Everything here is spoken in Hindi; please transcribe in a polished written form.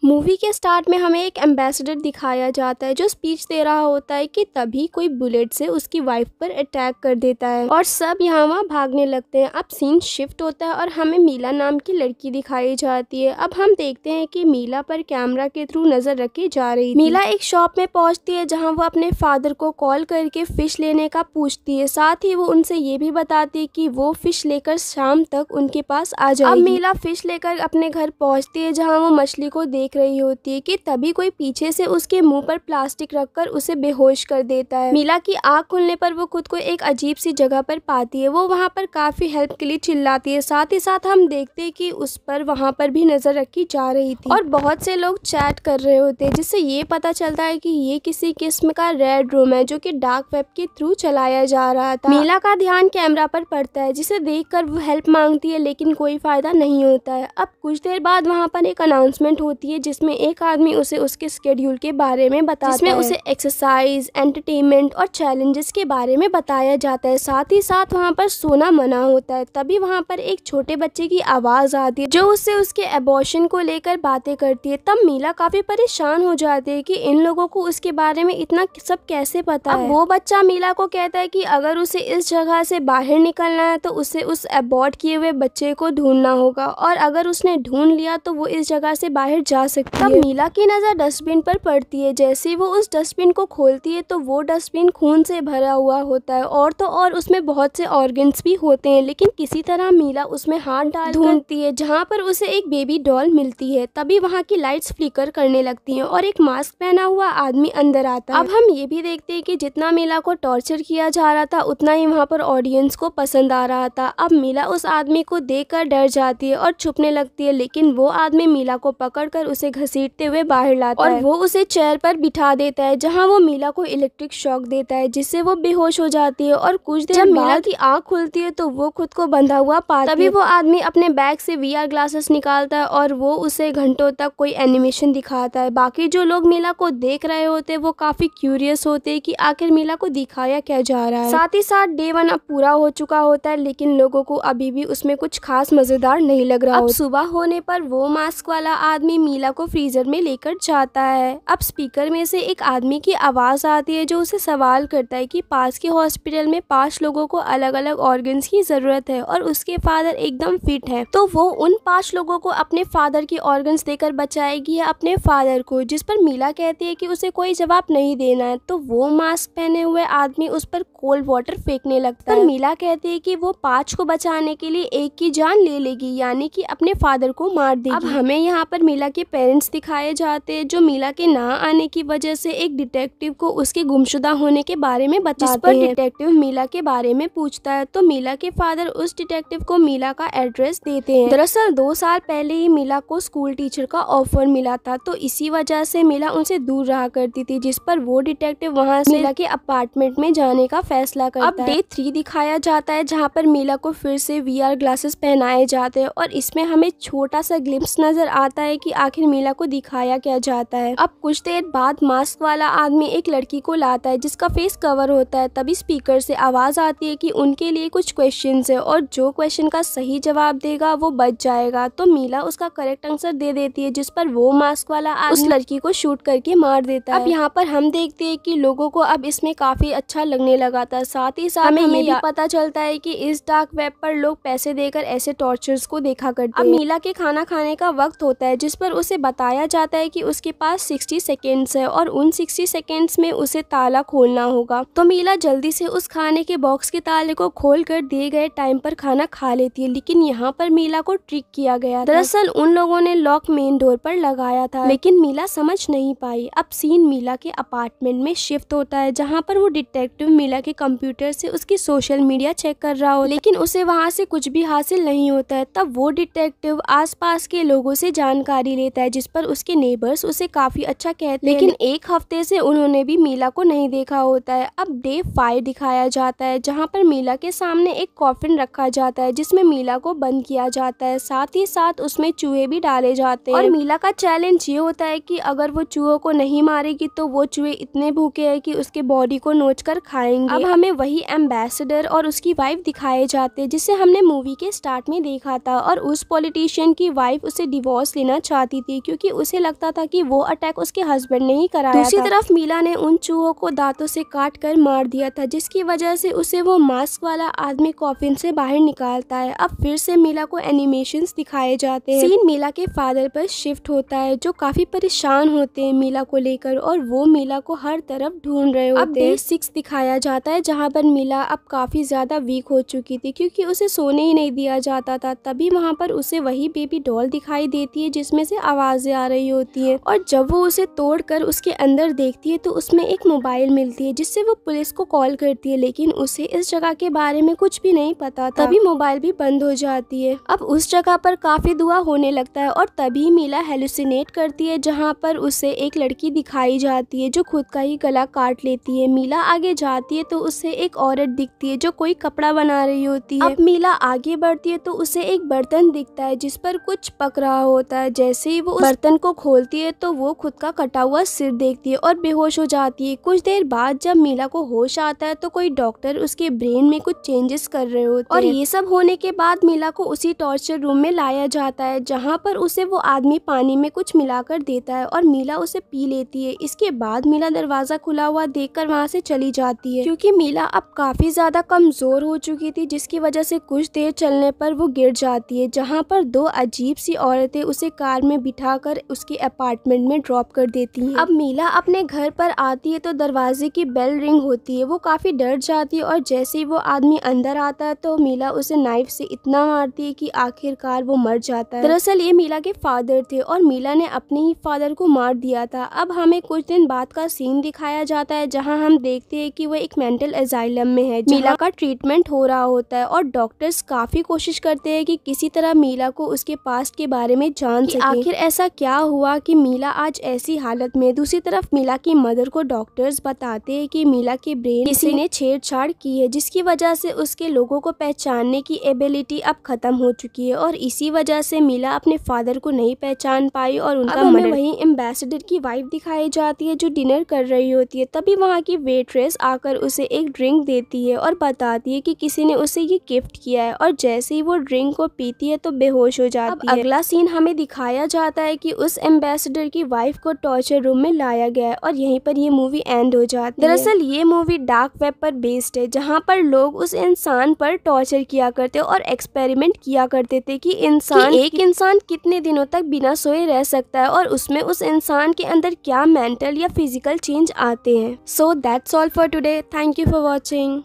मूवी के स्टार्ट में हमें एक एम्बेसडर दिखाया जाता है जो स्पीच दे रहा होता है कि तभी कोई बुलेट से उसकी वाइफ पर अटैक कर देता है और सब यहाँ वहाँ भागने लगते हैं। अब सीन शिफ्ट होता है और हमें मीला नाम की लड़की दिखाई जाती है। अब हम देखते हैं कि मीला पर कैमरा के थ्रू नजर रखी जा रही थी। मीला एक शॉप में पहुंचती है जहाँ वो अपने फादर को कॉल करके फिश लेने का पूछती है। साथ ही वो उनसे ये भी बताती है कि वो फिश लेकर शाम तक उनके पास आ जाएगी। अब मीला फिश लेकर अपने घर पहुँचती है जहाँ वो मछली को देख रही होती है कि तभी कोई पीछे से उसके मुंह पर प्लास्टिक रखकर उसे बेहोश कर देता है। मीला की आंख खुलने पर वो खुद को एक अजीब सी जगह पर पाती है। वो वहाँ पर काफी हेल्प के लिए चिल्लाती है। साथ ही साथ हम देखते हैं कि उस पर वहाँ पर भी नजर रखी जा रही थी और बहुत से लोग चैट कर रहे होते हैं, जिससे ये पता चलता है कि ये किसी किस्म का रेड रूम है जो कि डार्क वेब के थ्रू चलाया जा रहा था। मीला का ध्यान कैमरा पर पड़ता है जिसे देखकर वो हेल्प मांगती है लेकिन कोई फायदा नहीं होता है। अब कुछ देर बाद वहाँ पर एक अनाउंसमेंट होती है जिसमें एक आदमी उसे उसके स्केड्यूल के बारे में बताता है, जिसमें उसे एक्सरसाइज, एंटरटेनमेंट और चैलेंजेस के बारे में बताया जाता है। साथ ही साथ वहाँ पर सोना मना होता है। तभी वहाँ पर एक छोटे बच्चे की आवाज आती है जो उससे उसके एबॉर्शन को लेकर बातें करती है। तब मीला काफी परेशान हो जाती है कि इन लोगों को उसके बारे में इतना सब कैसे पता है। वो बच्चा मीला को कहता है कि अगर उसे इस जगह से बाहर निकलना है तो उसे उस अबॉर्ट किए हुए बच्चे को ढूंढना होगा और अगर उसने ढूंढ लिया तो वो इस जगह से बाहर जा सकती है। तब मीला की नजर डस्टबिन पर पड़ती है। जैसे ही वो उस डस्टबिन को खोलती है तो वो डस्टबिन खून से भरा हुआ होता है और तो और उसमें बहुत से ऑर्गन्स भी होते हैं, लेकिन किसी तरह मीला उसमें हाथ डाल ढूंढती है जहाँ पर उसे एक बेबी डॉल मिलती है। तभी वहाँ की लाइट्स फ्लिकर करने लगती हैं और एक मास्क पहना हुआ आदमी अंदर आता है। अब हम ये भी देखते हैं कि जितना मीला को टॉर्चर किया जा रहा था उतना ही वहाँ पर ऑडियंस को पसंद आ रहा था। अब मीला उस आदमी को देखकर डर जाती है और छुपने लगती है, लेकिन वो आदमी मीला को पकड़कर उसे घसीटते हुए बाहर लाता है और वो उसे चेयर पर बिठा देता है जहां वो मीला को इलेक्ट्रिक शॉक देता है जिससे वो बेहोश हो जाती है। और कुछ देर जब मीला की आंख खुलती है तो वो खुद को बंधा हुआ पाती है। तभी वो आदमी अपने बैग से VR ग्लासेस निकालता है और वो उसे घंटों तक कोई एनिमेशन दिखाता है। बाकी जो लोग मीला को देख रहे होते हैं वो काफी क्यूरियस होते हैं कि आखिर मीला को दिखाया क्या जा रहा है। साथ ही साथ डे 1 अब पूरा हो चुका होता है, लेकिन लोगों को अभी भी उसमें कुछ खास मजेदार नहीं लग रहा। अब सुबह होने पर वो मास्क वाला आदमी मीला को फ्रीजर में लेकर जाता है। अब स्पीकर में से एक आदमी की आवाज आती है जो उसे सवाल करता है कि पास के हॉस्पिटल में 5 लोगों को अलग अलग ऑर्गन्स की जरूरत है और उसके फादर एकदम फिट है, तो वो उन 5 लोगों को अपने फादर की ऑर्गन्स देकर बचाएगी या अपने फादर को। जिस पर मीला कहती है कि उसे कोई जवाब नहीं देना है, तो वो मास्क पहने हुए आदमी उस पर कोल्ड वाटर फेंकने लगता है। मीला कहती है कि वो 5 को बचाने के लिए एक की जान ले लेगी, यानी कि अपने फादर को मार देगी। अब हमें यहाँ पर मीला के पेरेंट्स दिखाए जाते हैं जो मीला के ना आने की वजह से एक डिटेक्टिव को उसके गुमशुदा होने के बारे में बताते हैं। डिटेक्टिव मीला के बारे में पूछता है तो मीला के फादर उस डिटेक्टिव को मीला का एड्रेस देते हैं। दरअसल 2 साल पहले ही मीला को स्कूल टीचर का ऑफर मिला था, तो इसी वजह से मीला उनसे दूर रहा करती थी, जिस पर वो डिटेक्टिव वहाँ से मीला के अपार्टमेंट में जाने का फैसला करता है। अब डे 3 दिखाया जाता है जहाँ पर मीला को फिर से VR ग्लासेस पहनाए जाते हैं और इसमें हमें छोटा सा ग्लिम्स नजर आता है कि आखिर मीला को दिखाया क्या जाता है। अब कुछ देर बाद मास्क वाला आदमी एक लड़की को लाता है जिसका फेस कवर होता है। तभी स्पीकर से आवाज आती है कि उनके लिए कुछ क्वेश्चंस है और जो क्वेश्चन का सही जवाब देगा वो बच जाएगा। तो मीला उसका करेक्ट आंसर दे देती है, जिस पर वो मास्क वाला उस लड़की को शूट करके मार देता है। अब यहाँ पर हम देखते हैं कि लोगों को अब इसमें काफी अच्छा लगने लगा था। साथ ही साथ हमें ये भी पता चलता है कि इस डार्क वेब पर लोग पैसे देकर ऐसे टॉर्चर्स को देखा करते हैं। अब मीला के खाना खाने का वक्त होता है, जिस पर उसे बताया जाता है कि उसके पास 60 सेकेंड्स है और उन 60 सेकेंड्स में उसे ताला खोलना होगा। तो मीला जल्दी से उस खाने के बॉक्स के ताले को खोलकर दिए गए टाइम पर खाना खा लेती है, लेकिन यहाँ पर मीला को ट्रिक किया गया। दरअसल उन लोगों ने लॉक मेन डोर पर लगाया था, लेकिन मीला समझ नहीं पाई। अब सीन मीला के अपार्टमेंट में शिफ्ट होता है जहाँ पर वो डिटेक्टिव मीला के कंप्यूटर से उसकी सोशल मीडिया चेक कर रहा हो, लेकिन उसे वहाँ से कुछ भी हासिल नहीं होता है। तब वो डिटेक्टिव आसपास के लोगों से जानकारी लेता है, जिस पर उसके नेबर्स उसे काफी अच्छा कहते हैं, लेकिन एक हफ्ते से उन्होंने भी मीला को नहीं देखा होता है। अब डे 5 दिखाया जाता है जहाँ पर मीला के सामने एक कॉफिन रखा जाता है जिसमें मीला को बंद किया जाता है। साथ ही साथ उसमें चूहे भी डाले जाते हैं और मीला का चैलेंज ये होता है कि अगर वो चूहों को नहीं मारेगी तो वो चूहे इतने भूखे हैं कि उसके बॉडी को नोच कर खाएंगे। अब हमें वही एम्बेसडर और उसकी वाइफ दिखाए जाते हैं जिसे हमने मूवी के स्टार्ट में देखा था, और उस पॉलिटिशियन की वाइफ उसे डिवोर्स लेना चाहती थी थी क्योंकि उसे लगता था कि वो अटैक उसके हस्बैंड ने ही कराया था। दूसरी तरफ मीला ने उन चूहों को दांतों से काट कर मार दिया था, जिसकी वजह से उसे वो मास्क वाला आदमी कॉफिन से बाहर निकालता है। अब फिर से मीला को एनिमेशंस दिखाए जाते हैं। सीन मीला के फादर पर शिफ्ट होता है जो काफी परेशान होते हैं मीला को लेकर और वो मीला को हर तरफ ढूंढ रहे होते हैं। अब डे 6 दिखाया जाता है जहाँ पर मीला अब काफी ज्यादा वीक हो चुकी थी क्योंकि उसे सोने ही नहीं दिया जाता था। तभी वहाँ पर उसे वही बेबी डॉल दिखाई देती है जिसमें से आवाजें आ रही होती है और जब वो उसे तोड़कर उसके अंदर देखती है तो उसमें एक मोबाइल मिलती है जिससे वो पुलिस को कॉल करती है, लेकिन उसे इस जगह के बारे में कुछ भी नहीं पता था। तभी मोबाइल भी बंद हो जाती है। अब उस जगह पर काफी धुआं होने लगता है और तभी मीला हेलुसिनेट करती है जहाँ पर उसे एक लड़की दिखाई जाती है जो खुद का ही गला काट लेती है। मीला आगे जाती है तो उसे एक औरत दिखती है जो कोई कपड़ा बना रही होती है। अब मीला आगे बढ़ती है तो उसे एक बर्तन दिखता है जिस पर कुछ पक रहा होता है। जैसे ही वो उस बर्तन को खोलती है तो वो खुद का कटा हुआ सिर देखती है और बेहोश हो जाती है। कुछ देर बाद जब मीला को होश आता है तो कोई डॉक्टर उसके ब्रेन में कुछ चेंजेस कर रहे होते हैं और ये सब होने के बाद मीला को उसी टॉर्चर रूम में लाया जाता है जहाँ पर उसे वो आदमी पानी में कुछ मिलाकर देता है और मीला उसे पी लेती है। इसके बाद मीला दरवाजा खुला हुआ देखकर वहाँ से चली जाती है क्योंकि मीला अब काफी ज्यादा कमजोर हो चुकी थी जिसकी वजह से कुछ देर चलने पर वो गिर जाती है, जहाँ पर दो अजीब सी औरतें उसे कार में बिठाकर उसके अपार्टमेंट में ड्रॉप कर देती हैं। अब मीला अपने घर पर आती है तो दरवाजे की बेल रिंग होती है। वो काफी डर जाती है और जैसे ही वो आदमी अंदर आता है तो मीला उसे नाइफ से इतना मारती है कि आखिरकार वो मर जाता है। दरअसल ये मीला के फादर थे और मीला ने अपने ही फादर को मार दिया था। अब हमें कुछ दिन बाद का सीन दिखाया जाता है जहाँ हम देखते हैं कि वो एक मेंटल एजाइलम में है। मीला का ट्रीटमेंट हो रहा होता है और डॉक्टर्स काफी कोशिश करते हैं कि किसी तरह मीला को उसके पास्ट के बारे में जान सके, आखिर ऐसा क्या हुआ कि मीला आज ऐसी हालत में। दूसरी तरफ मीला की मदर को डॉक्टर्स बताते हैं कि मीला के ब्रेन किसी ने छेड़छाड़ की है जिसकी वजह से उसके लोगों को पहचानने की एबिलिटी अब खत्म हो चुकी है और इसी वजह से मीला अपने फादर को नहीं पहचान पाई और उनका मर्डर। वहीं एम्बेसडर की वाइफ दिखाई जाती है जो डिनर कर रही होती है। तभी वहाँ की वेट्रेस आकर उसे एक ड्रिंक देती है और बताती है कि किसी ने उसे ये गिफ्ट किया है और जैसे ही वो ड्रिंक को पीती है तो बेहोश हो जाती है। अगला सीन हमें दिखाया जाता है कि उस एम्बेसडर की वाइफ को टॉर्चर रूम में लाया गया है और यहीं पर ये मूवी एंड हो जाती है। दरअसल ये मूवी डार्क वेब पर बेस्ड है जहाँ पर लोग उस इंसान पर टॉर्चर किया करते और एक्सपेरिमेंट किया करते थे कि एक इंसान कितने दिनों तक बिना सोए रह सकता है और उसमें उस इंसान के अंदर क्या मेंटल या फिजिकल चेंज आते हैं। So that's all for today. Thank you for watching.